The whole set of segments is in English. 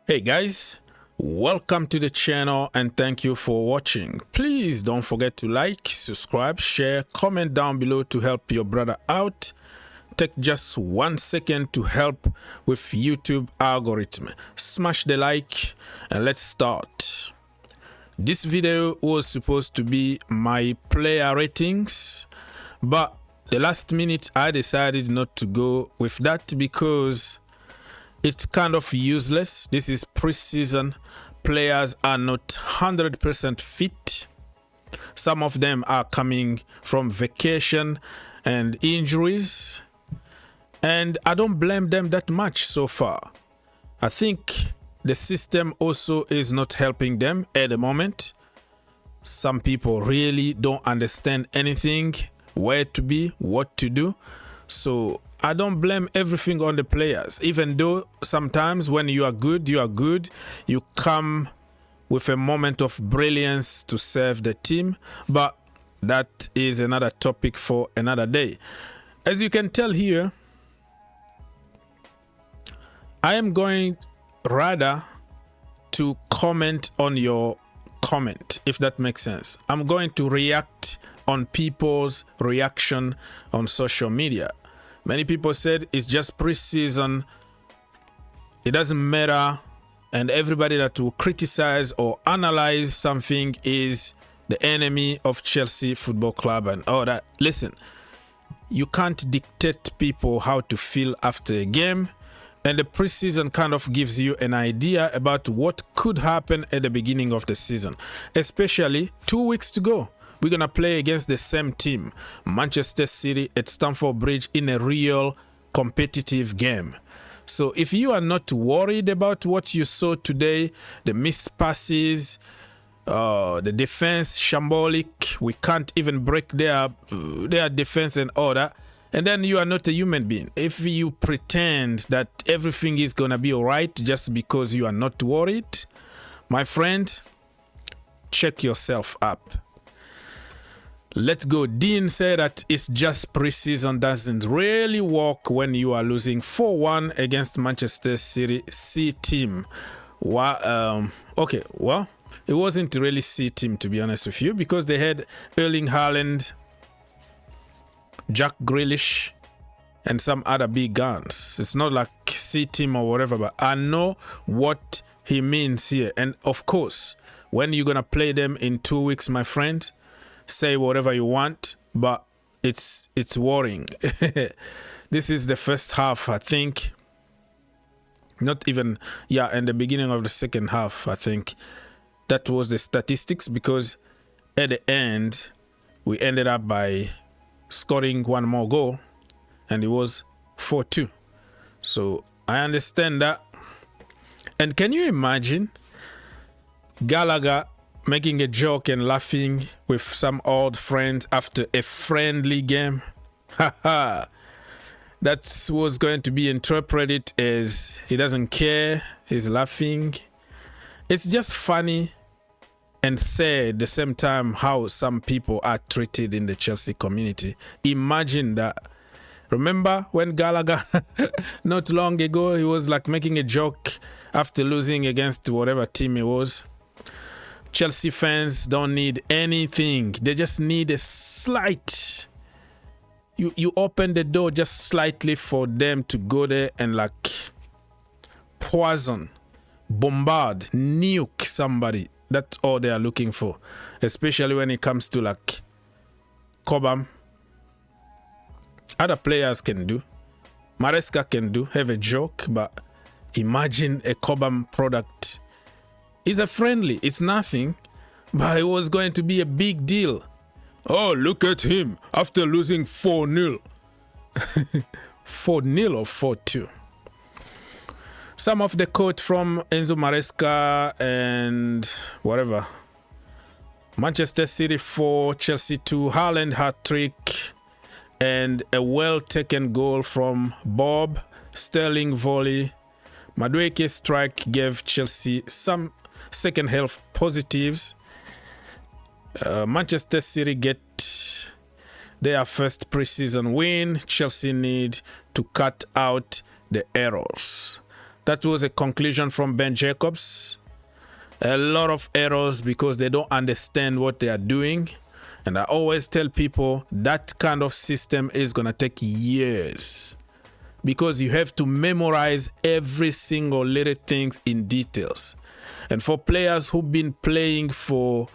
Hey guys, welcome to the channel and thank you for watching. Please don't forget to like, subscribe, share, comment down below to help your brother out. Take just 1 second to help with YouTube algorithm. Smash the like and let's start. This video was supposed to be my player ratings, but the last minute I decided not to go with that because it's kind of useless. This is pre-season. Players are not 100% fit. Some of them are coming from vacation and injuries. And I don't blame them that much so far. I think the system also is not helping them at the moment. Some people really don't understand anything, where to be, what to do. So I don't blame everything on the players, even though sometimes when you are good, you come with a moment of brilliance to serve the team, but that is another topic for another day. As you can tell here, I am going rather to comment on your comment, if that makes sense. I'm going to react on people's reaction on social media. Many people said it's just pre-season, it doesn't matter, and everybody that will criticize or analyze something is the enemy of Chelsea Football Club and all that. Listen, you can't dictate people how to feel after a game, and the pre-season kind of gives you an idea about what could happen at the beginning of the season, especially 2 weeks to go. We're going to play against the same team, Manchester City, at Stamford Bridge in a real competitive game. So if you are not worried about what you saw today, the missed passes, the defense shambolic, we can't even break their defense and all that, and then you are not a human being. If you pretend that everything is going to be all right just because you are not worried, my friend, check yourself up. Let's go. Dean said that it's just pre-season doesn't really work when you are losing 4-1 against Manchester City C team. Okay, well, it wasn't really C team to be honest with you, because they had Erling Haaland, Jack Grealish, and some other big guns. It's not like C team or whatever, but I know what he means here. And of course, when you're gonna play them in 2 weeks, my friend, say whatever you want, but it's worrying. This is the first half, I think. Not even, yeah, in the beginning of the second half, I think. That was the statistics, because at the end, we ended up by scoring one more goal, and it was 4-2. So I understand that. And can you imagine Gallagher making a joke and laughing with some old friends after a friendly game? Haha. That was going to be interpreted as he doesn't care, he's laughing. It's just funny and sad at the same time how some people are treated in the Chelsea community. Imagine that. Remember when Gallagher, not long ago, he was like making a joke after losing against whatever team it was. Chelsea fans don't need anything. They just need a slight. You open the door just slightly for them to go there and like poison, bombard, nuke somebody. That's all they are looking for. Especially when it comes to like Cobham. Other players can do. Maresca can do, have a joke, but imagine a Cobham product. It's a friendly, it's nothing, but it was going to be a big deal. Oh, look at him after losing 4-0. 4-0 or 4-2. Some of the quote from Enzo Maresca and whatever. Manchester City 4, Chelsea 2, Haaland hat-trick, and a well-taken goal from Bob, Sterling volley. Madueke strike gave Chelsea some second half positives. Manchester City get their first preseason win. Chelsea need to cut out the errors. That was a conclusion from Ben Jacobs. A lot of errors because they don't understand what they are doing. And I always tell people that kind of system is going to take years because you have to memorize every single little things in details. And for players who've been playing for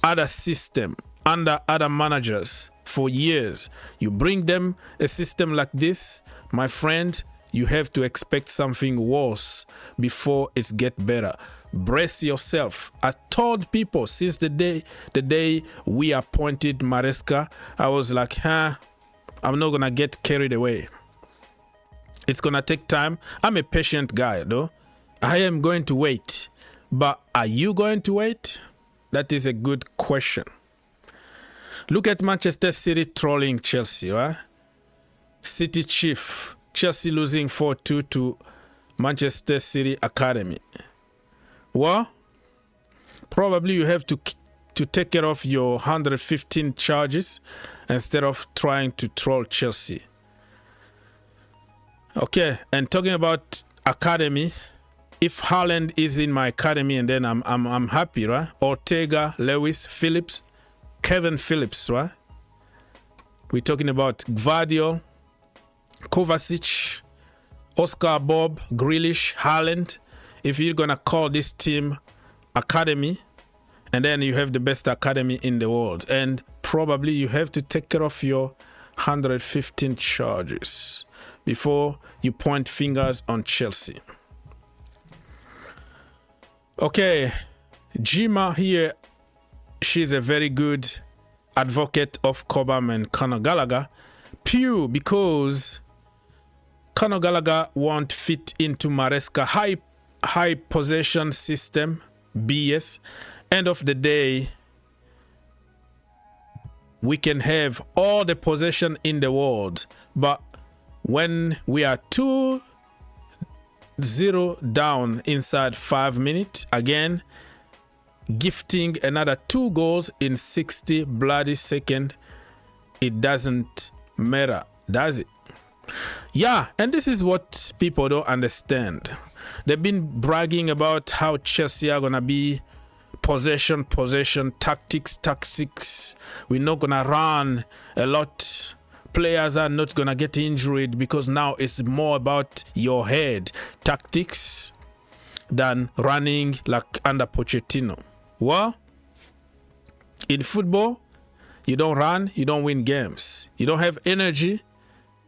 other system, under other managers for years, you bring them a system like this, my friend, you have to expect something worse before it gets better. Brace yourself. I told people since the day we appointed Maresca, I was like, I'm not gonna get carried away. It's gonna take time. I'm a patient guy, though. I am going to wait. But are you going to wait? That is a good question. Look at Manchester City trolling Chelsea, right? City chief. Chelsea losing 4-2 to Manchester City Academy. Well, probably you have to take care of your 115 charges instead of trying to troll Chelsea. Okay, and talking about academy, if Haaland is in my academy, and then I'm happy, right? Ortega, Lewis, Phillips, Kevin Phillips, right? We're talking about Gvardiol, Kovacic, Oscar Bob, Grealish, Haaland. If you're gonna call this team academy, and then you have the best academy in the world, and probably you have to take care of your 115 charges before you point fingers on Chelsea. Okay, Jima here, she's a very good advocate of Cobham and Conor Gallagher. Pew, because Conor Gallagher won't fit into Maresca high possession system, BS. End of the day, we can have all the possession in the world, but when we are 2-0 down inside 5 minutes, again, gifting another 2 goals in 60 bloody seconds, it doesn't matter, does it? Yeah, and this is what people don't understand. They've been bragging about how Chelsea are gonna be possession, tactics. We're not gonna run a lot. Players are not gonna get injured because now it's more about your head, tactics, than running like under Pochettino. Well, in football, you don't run, you don't win games. You don't have energy,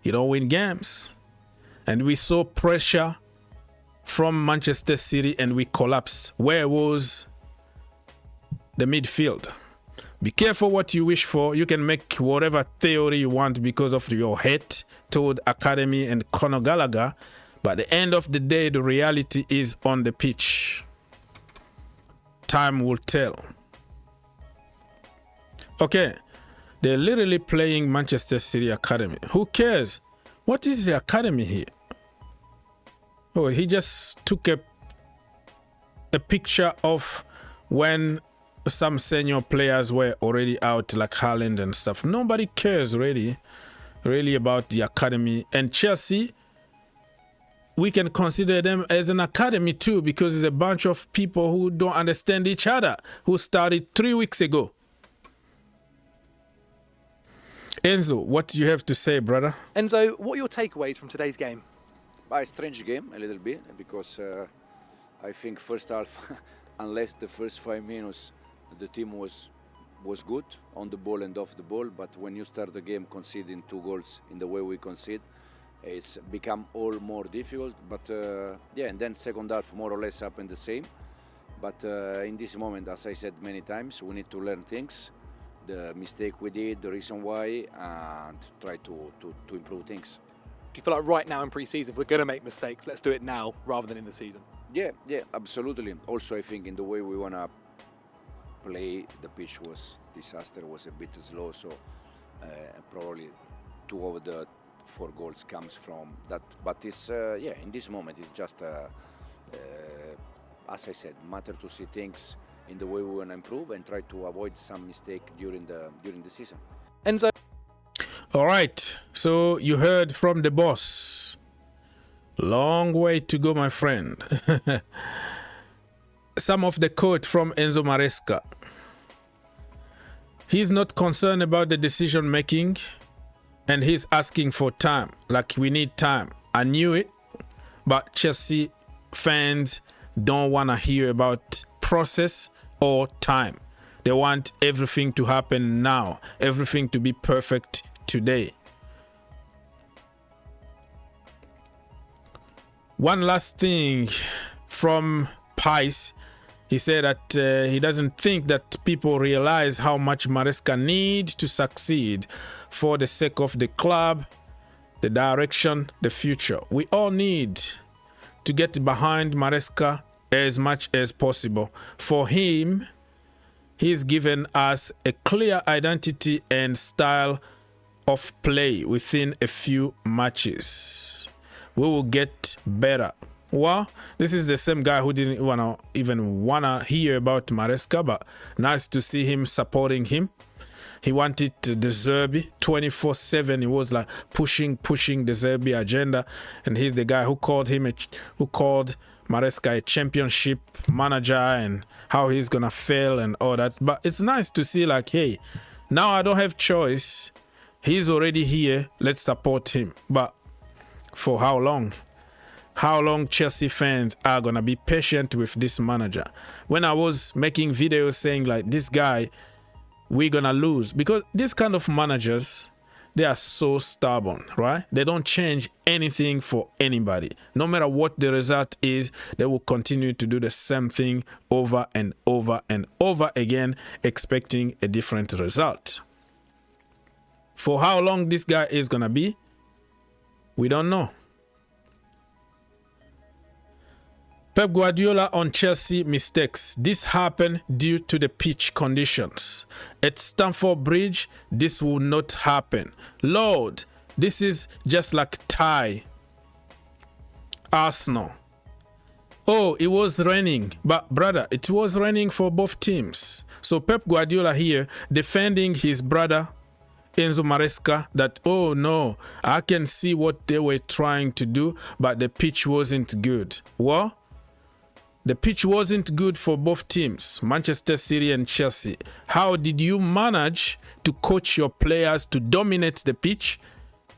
you don't win games. And we saw pressure from Manchester City and we collapsed. Where was the midfield? Be careful what you wish for. You can make whatever theory you want because of your hate toward Academy and Conor Gallagher. But at the end of the day, the reality is on the pitch. Time will tell. Okay, they're literally playing Manchester City Academy. Who cares? What is the Academy here? Oh, he just took a picture of when some senior players were already out, like Haaland and stuff. Nobody cares really about the academy. And Chelsea, we can consider them as an academy too, because it's a bunch of people who don't understand each other, who started 3 weeks ago. Enzo, what do you have to say, brother? Enzo, what are your takeaways from today's game? A strange game, a little bit, because I think first half, unless the first 5 minutes, the team was good on the ball and off the ball. But when you start the game conceding 2 goals in the way we concede, it's become all more difficult. But yeah, and then second half more or less happened the same. But in this moment, as I said many times, we need to learn things, the mistake we did, the reason why, and try to improve things. Do you feel like right now in pre-season, if we're going to make mistakes, let's do it now rather than in the season? Yeah, absolutely. Also, I think in the way we want to play, the pitch was disaster, was a bit slow, so probably 2 of the 4 goals comes from that. But it's, yeah, in this moment, it's just, as I said, matter to see things in the way we want to improve and try to avoid some mistake during the season. Enzo. All right, so you heard from the boss. Long way to go, my friend. Some of the quote from Enzo Maresca. He's not concerned about the decision making and he's asking for time. Like, we need time. I knew it, but Chelsea fans don't want to hear about process or time. They want everything to happen now, everything to be perfect today. One last thing from Pice. He said that he doesn't think that people realize how much Maresca needs to succeed for the sake of the club, the direction, the future. We all need to get behind Maresca as much as possible. For him, he's given us a clear identity and style of play within a few matches. We will get better. Well, this is the same guy who didn't even wanna hear about Maresca, but nice to see him supporting him. He wanted the Zerbi 24/7. He was like pushing the Zerbi agenda, and he's the guy who called Maresca a championship manager and how he's gonna fail and all that. But it's nice to see, like, hey, now I don't have choice. He's already here. Let's support him. But for how long? How long Chelsea fans are gonna be patient with this manager? When I was making videos saying like, this guy, we're gonna lose, because these kind of managers, they are so stubborn, right? They don't change anything for anybody. No matter what the result is, they will continue to do the same thing over and over and over again, expecting a different result. For how long this guy is gonna be, we don't know. Pep Guardiola on Chelsea mistakes. This happened due to the pitch conditions. At Stamford Bridge, this will not happen. Lord, this is just like tie. Arsenal. Oh, it was raining. But brother, it was raining for both teams. So Pep Guardiola here defending his brother Enzo Maresca that, oh no, I can see what they were trying to do, but the pitch wasn't good. Well, the pitch wasn't good for both teams, Manchester City and Chelsea. How did you manage to coach your players to dominate the pitch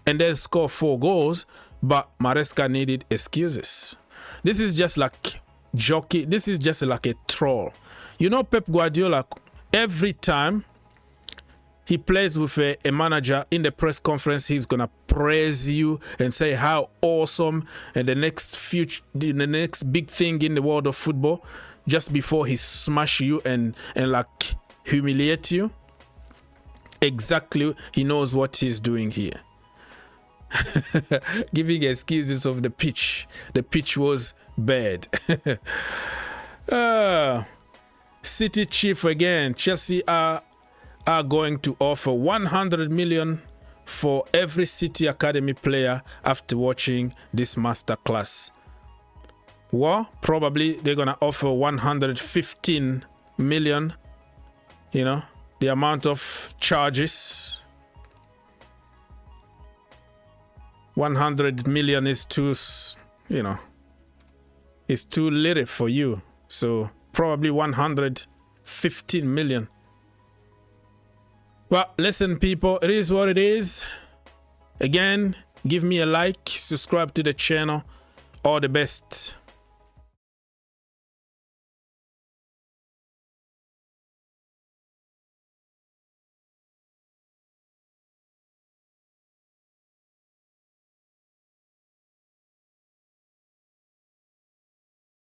and then score 4 goals, but Maresca needed excuses? This is just like jockey. This is just like a troll. You know, Pep Guardiola, every time he plays with a manager in the press conference, he's gonna praise you and say how awesome and the next big thing in the world of football, just before he smash you and like humiliate you. Exactly, he knows what he's doing here. Giving excuses of the pitch. The pitch was bad. City chief again. Chelsea are going to offer 100 million for every City Academy player after watching this masterclass. Well, probably they're gonna offer 115 million, you know, the amount of charges. 100 million is too, you know, it's too little for you. So probably 115 million. Well, listen, people, it is what it is. Again, give me a like, subscribe to the channel. All the best.